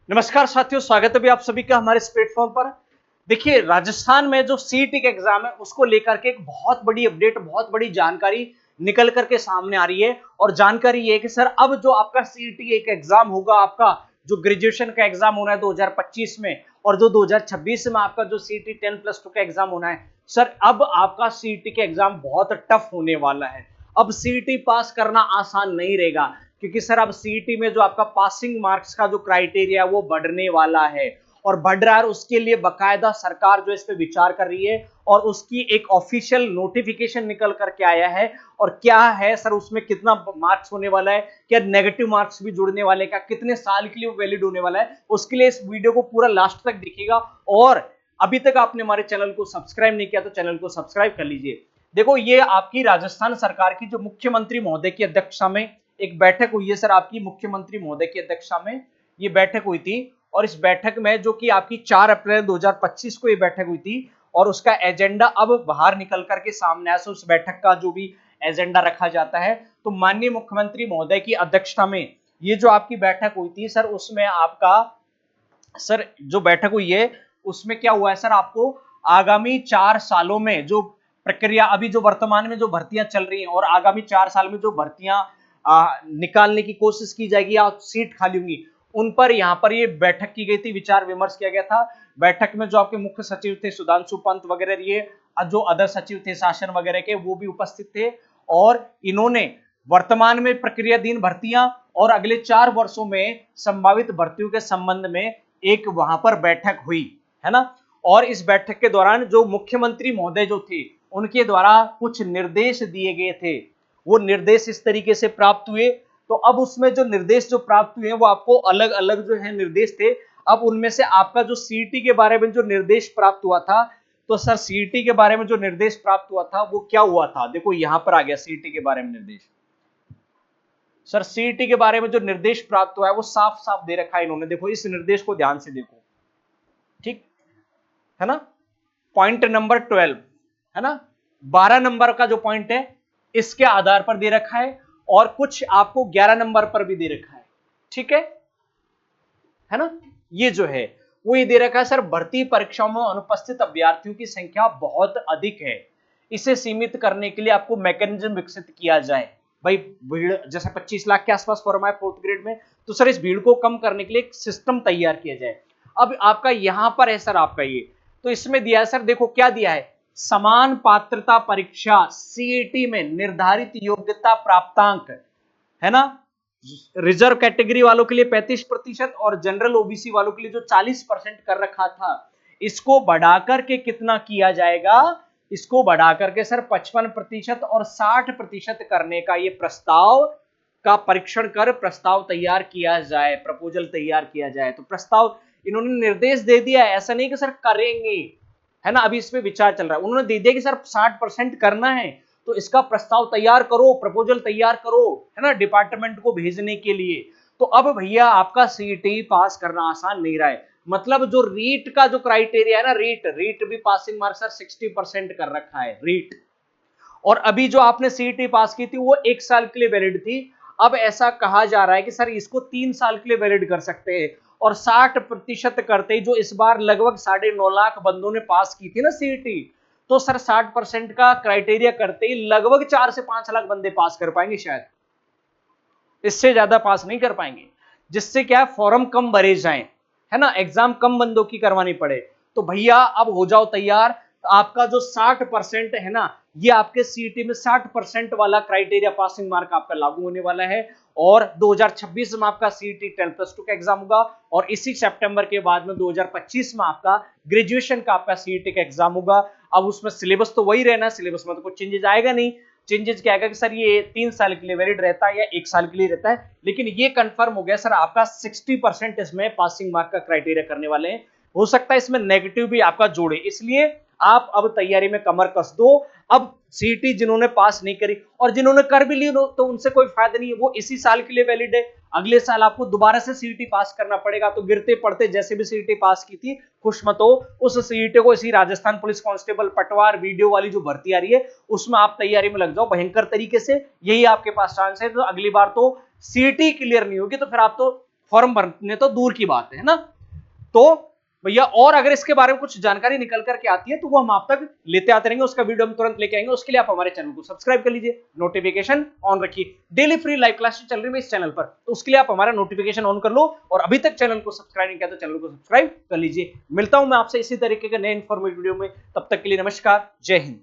नमस्कार साथियों, स्वागत है भी आप सभी का हमारे इस प्लेटफॉर्म पर। देखिए, राजस्थान में जो सीईटी का एग्जाम है उसको लेकर के एक बहुत बड़ी अपडेट, बहुत बड़ी जानकारी निकल करके सामने आ रही है। और जानकारी ये है कि सर अब जो आपका सीईटी एक एग्जाम होगा, आपका जो ग्रेजुएशन का एग्जाम होना है 2025 में, और जो 2026 में आपका जो सीईटी 10+2 का एग्जाम होना है, सर अब आपका सीईटी का एग्जाम बहुत टफ होने वाला है। अब सीईटी पास करना आसान नहीं रहेगा, क्योंकि सर अब सीईटी में जो आपका पासिंग मार्क्स का जो क्राइटेरिया वो बढ़ने वाला है, और बढ़ रहा है। उसके लिए बकायदा सरकार जो इस पे विचार कर रही है, और उसकी एक ऑफिशियल नोटिफिकेशन निकल करके आया है। और क्या है सर, उसमें कितना मार्क्स होने वाला है, क्या नेगेटिव मार्क्स भी जुड़ने वाले, क्या कितने साल के लिए वो वैलिड होने वाला है, उसके लिए इस वीडियो को पूरा लास्ट तक देखिएगा। और अभी तक आपने हमारे चैनल को सब्सक्राइब नहीं किया तो चैनल को सब्सक्राइब कर लीजिए। देखो, ये आपकी राजस्थान सरकार की जो मुख्यमंत्री महोदय की अध्यक्षता में एक बैठक हुई है सर, आपकी मुख्यमंत्री महोदय की अध्यक्षता में ये बैठक हुई थी। और इस बैठक में जो कि आपकी 4 अप्रैल 2025 को ये बैठक हुई थी, और उसका एजेंडा अब बाहर निकल करके सामने आया। उस बैठक का जो भी एजेंडा रखा जाता है, तो माननीय मुख्यमंत्री महोदय की अध्यक्षता में ये जो आपकी बैठक हुई थी सर, उसमें आपका सर जो बैठक हुई है उसमें क्या हुआ है सर, आपको आगामी 4 सालों में जो प्रक्रिया, अभी जो वर्तमान में जो भर्तियां चल रही हैं, और आगामी 4 साल में जो भर्तियां निकालने की कोशिश की जाएगी या सीट खाली होंगी, उन पर यहाँ पर ये बैठक की गई थी, विचार विमर्श किया गया था। बैठक में जो आपके मुख्य सचिव थे सुधांशु पंत वगैरह, ये जो अदर सचिव थे शासन वगैरह के, वो भी उपस्थित थे। और इन्होंने वर्तमान में प्रक्रियाधीन भर्तियां और अगले 4 वर्षों में संभावित भर्तियों के संबंध में एक वहां पर बैठक हुई है ना। और इस बैठक के दौरान जो मुख्यमंत्री महोदय जो थे, उनके द्वारा कुछ निर्देश दिए गए थे। वो निर्देश इस तरीके से प्राप्त हुए। तो अब उसमें जो निर्देश जो प्राप्त हुए हैं, वो आपको अलग अलग जो है निर्देश थे। अब उनमें से आपका जो सीईटी के बारे में जो निर्देश प्राप्त हुआ था, तो सर सीईटी के बारे में जो निर्देश प्राप्त हुआ था वो क्या हुआ था, देखो यहां पर आ गया सीईटी के बारे में निर्देश। सर सीईटी के बारे में जो निर्देश प्राप्त हुआ है वो साफ साफ दे रखा है इन्होंने, देखो इस निर्देश को ध्यान से देखो, ठीक है ना। पॉइंट नंबर 12 है ना, 12 नंबर का जो पॉइंट है इसके आधार पर दे रखा है, और कुछ आपको 11 नंबर पर भी दे रखा है, ठीक है ना। ये जो है वो ये दे रखा है सर, भर्ती परीक्षाओं में अनुपस्थित अभ्यर्थियों की संख्या बहुत अधिक है, इसे सीमित करने के लिए आपको मैकेनिज्म विकसित किया जाए। भाई भीड़ जैसे 25 लाख के आसपास फॉर्म है 4th ग्रेड में, तो सर इस भीड़ को कम करने के लिए एक सिस्टम तैयार किया जाए। अब आपका यहां पर है सर, आपका ये तो इसमें दिया है सर, देखो क्या दिया है, समान पात्रता परीक्षा सीईटी में निर्धारित योग्यता प्राप्तांक, है ना। रिजर्व कैटेगरी वालों के लिए 35% और जनरल ओबीसी वालों के लिए जो 40% कर रखा था, इसको बढ़ाकर के कितना किया जाएगा, इसको बढ़ाकर के सर 55% और 60% करने का ये प्रस्ताव का परीक्षण कर प्रस्ताव तैयार किया जाए, प्रपोजल तैयार किया जाए। तो प्रस्ताव इन्होंने निर्देश दे दिया है, ऐसा नहीं कि सर करेंगे, है ना, अभी इस पे विचार चल रहा है। उन्होंने दे दिया कि सर 60% करना है, तो इसका प्रस्ताव तैयार करो, प्रपोजल तैयार करो, है ना, डिपार्टमेंट को भेजने के लिए। तो अब भैया आपका सीईटी पास करना आसान नहीं रहा है, मतलब जो रीट का जो क्राइटेरिया है ना, रीट भी पासिंग मार्क्स सर 60% कर रखा है रीट। और अभी जो आपने सीईटी पास की थी वो 1 साल के लिए वैलिड थी। अब ऐसा कहा जा रहा है कि सर इसको 3 साल के लिए वैलिड कर सकते हैं। और 60% करते ही जो इस बार लगभग 9.5 लाख बंदों ने पास की थी ना सीईटी, तो सर 60% का क्राइटेरिया करते ही लगभग 4 से 5 लाख बंदे पास कर पाएंगे, शायद इससे ज्यादा पास नहीं कर पाएंगे। जिससे क्या फॉर्म कम भरे जाएं, है ना, एग्जाम कम बंदों की करवानी पड़े। तो भैया अब हो जाओ तैयार, तो आपका जो 60% है ना, ये आपके सीईटी में 60% वाला क्राइटेरिया पासिंग मार्क आपका लागू होने वाला है। और 2026 में आपका सीईटी 10+2 का एग्जाम होगा, और इसी सितंबर के बाद में 2025 में आपका ग्रेजुएशन का आपका सीईटी का एग्जाम होगा। अब उसमें सिलेबस तो वही रहना, सिलेबस में तो कुछ चेंजेस आएगा नहीं। चेंजेस क्या आएगा कि सर ये 3 साल के लिए वैलिड रहता है या 1 साल के लिए रहता है, लेकिन ये कंफर्म हो गया सर, आपका 60% इसमें पासिंग मार्क का क्राइटेरिया करने वाले हैं। हो सकता है इसमें नेगेटिव भी आपका जोड़े, इसलिए आप अब तैयारी में कमर कस दो। अब सीईटी जिन्होंने पास नहीं करी और जिन्होंने कर भी ली तो उनसे कोई फायदा नहीं है, वो इसी साल के लिए वैलिड है। अगले साल आपको दोबारा से सीईटी पास करना पड़ेगा। तो गिरते पड़ते जैसे भी सीईटी पास की थी, खुश मत हो, उस सीईटी को इसी राजस्थान पुलिस कांस्टेबल पटवार वीडियो वाली जो भर्ती आ रही है उसमें आप तैयारी में लग जाओ भयंकर तरीके से, यही आपके पास चांस है। तो अगली बार तो सीईटी क्लियर नहीं होगी तो फिर आप तो फॉर्म भरने तो दूर की बात है ना। तो भैया और अगर इसके बारे में कुछ जानकारी निकल करके आती है तो वो हम आप तक लेते आते रहेंगे, उसका वीडियो हम तुरंत लेके आएंगे। उसके लिए आप हमारे चैनल को सब्सक्राइब कर लीजिए, नोटिफिकेशन ऑन रखिए। डेली फ्री लाइव क्लास चल रही है इस चैनल पर, तो उसके लिए आप हमारा नोटिफिकेशन ऑन कर लो। और अभी तक चैनल को सब्सक्राइब नहीं किया तो चैनल को सब्सक्राइब कर लीजिए। मिलता हूं मैं आपसे इसी तरीके के नए इंफॉर्मेटिव वीडियो में, तब तक के लिए नमस्कार, जय हिंद।